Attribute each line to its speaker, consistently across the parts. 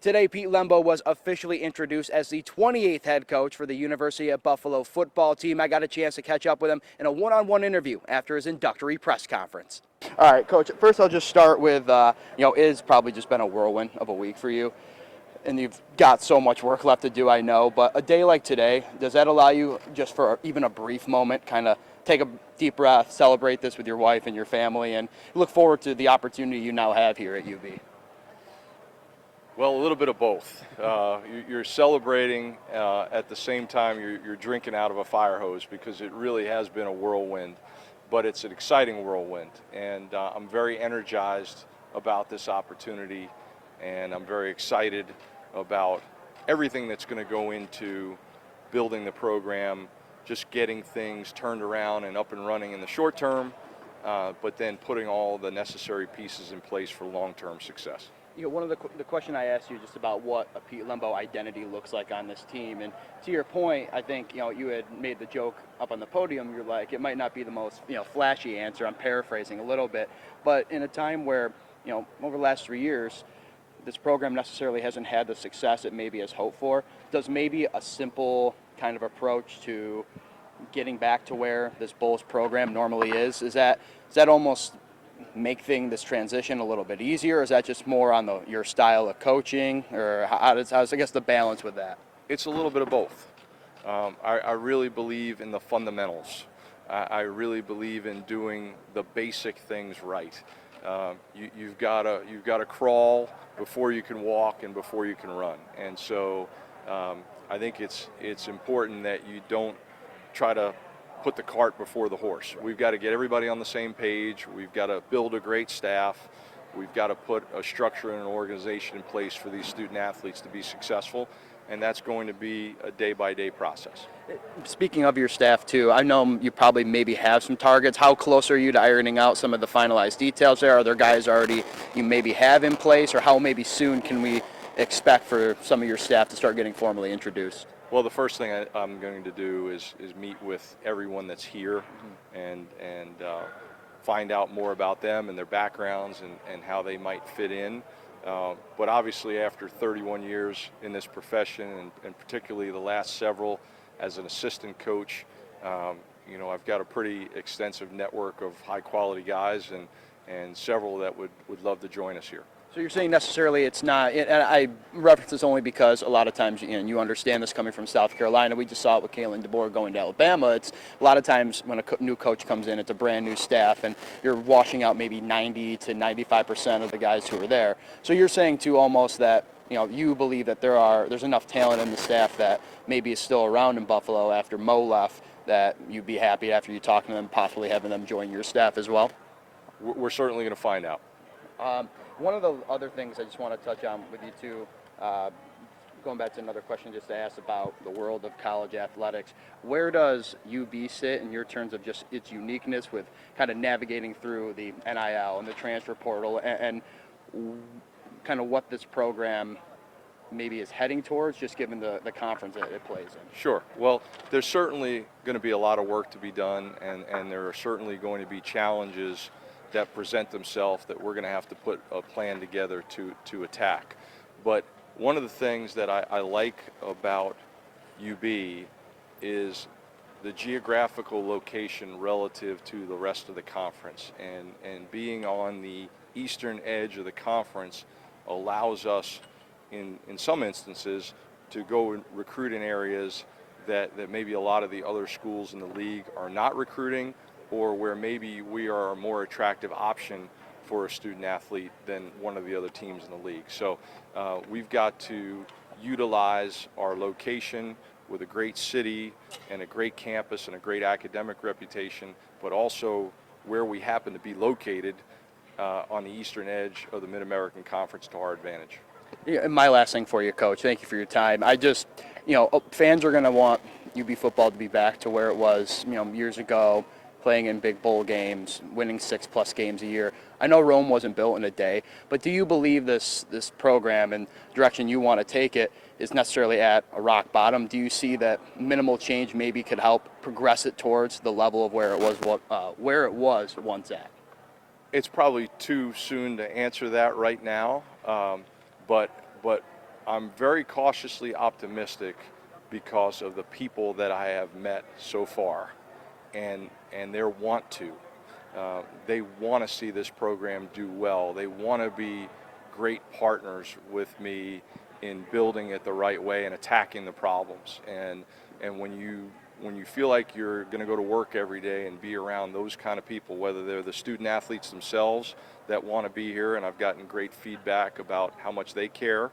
Speaker 1: Today, Pete Lembo was officially introduced as the 28th head coach for the University of Buffalo football team. I got a chance to catch up with him in a one-on-one interview after his inductory press conference. All right, Coach, first I'll just start with, it's probably just been a whirlwind of a week for you, and you've got so much work left to do, I know, but a day like today, does that allow you, just for even a brief moment, kind of take a deep breath, celebrate this with your wife and your family, and look forward to the opportunity you now have here at UB?
Speaker 2: Well, a little bit of both. You're celebrating at the same time you're drinking out of a fire hose because it really has been a whirlwind, but it's an exciting whirlwind. And I'm very energized about this opportunity, and I'm very excited about everything that's going to go into building the program, just getting things turned around and up and running in the short term, but then putting all the necessary pieces in place for long-term success.
Speaker 1: One of the question I asked you just about what a Pete Lembo identity looks like on this team, and to your point, I think you had made the joke up on the podium. You're like, it might not be the most flashy answer. I'm paraphrasing a little bit, but in a time where over the last 3 years, this program necessarily hasn't had the success it maybe has hoped for. Does maybe a simple kind of approach to getting back to where this Bulls program normally is that almost make this transition a little bit easier, or is that just more on your style of coaching, or how's I guess the balance with that?
Speaker 2: It's a little bit of both. I really believe in the fundamentals. I really believe in doing the basic things right. You've got to crawl before you can walk and before you can run, and so I think it's important that you don't try to put the cart before the horse. We've got to get everybody on the same page. We've got to build a great staff. We've got to put a structure and an organization in place for these student athletes to be successful, and that's going to be a day-by-day process.
Speaker 1: Speaking of your staff too, I know you probably maybe have some targets. How close are you to ironing out some of the finalized details there? Are there guys already you maybe have in place, or how maybe soon can we expect for some of your staff to start getting formally introduced?
Speaker 2: Well, the first thing I'm going to do is meet with everyone that's here and find out more about them and their backgrounds and how they might fit in. But obviously, after 31 years in this profession, and particularly the last several as an assistant coach, I've got a pretty extensive network of high-quality guys and several that would love to join us here.
Speaker 1: So you're saying necessarily it's not, and I reference this only because a lot of times, you understand this coming from South Carolina. We just saw it with Kalen DeBoer going to Alabama. It's a lot of times when a new coach comes in, it's a brand new staff, and you're washing out maybe 90 to 95% of the guys who are there. So you're saying too almost that, you believe that there's enough talent in the staff that maybe is still around in Buffalo after Mo left, that you'd be happy after you talk to them, possibly having them join your staff as well?
Speaker 2: We're certainly going to find out.
Speaker 1: One of the other things I just want to touch on with you too, going back to another question just to ask about the world of college athletics, where does UB sit in your terms of just its uniqueness with kind of navigating through the NIL and the transfer portal and kind of what this program maybe is heading towards, just given the conference that it plays in?
Speaker 2: Sure. Well, there's certainly going to be a lot of work to be done, and there are certainly going to be challenges that present themselves that we're going to have to put a plan together to attack. But one of the things that I like about UB is the geographical location relative to the rest of the conference, and being on the eastern edge of the conference allows us in some instances to go and recruit in areas that maybe a lot of the other schools in the league are not recruiting, or where maybe we are a more attractive option for a student athlete than one of the other teams in the league. So we've got to utilize our location with a great city and a great campus and a great academic reputation, but also where we happen to be located on the eastern edge of the Mid-American Conference to our advantage.
Speaker 1: Yeah, my last thing for you, Coach, thank you for your time. I just, fans are going to want UB football to be back to where it was, years ago, playing in big bowl games, winning 6+ games a year. I know Rome wasn't built in a day, but do you believe this program and direction you want to take it is necessarily at a rock bottom? Do you see that minimal change maybe could help progress it towards the level of where it was once at?
Speaker 2: It's probably too soon to answer that right now, but I'm very cautiously optimistic because of the people that I have met so far, and their want to. They want to see this program do well. They want to be great partners with me in building it the right way and attacking the problems. And when you feel like you're going to go to work every day and be around those kind of people, whether they're the student athletes themselves that want to be here, and I've gotten great feedback about how much they care,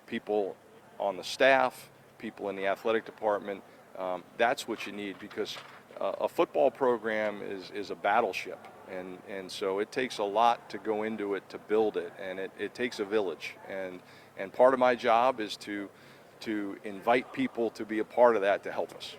Speaker 2: people on the staff, people in the athletic department, that's what you need, because a football program is a battleship, and so it takes a lot to go into it to build it, and it takes a village, and part of my job is to invite people to be a part of that to help us.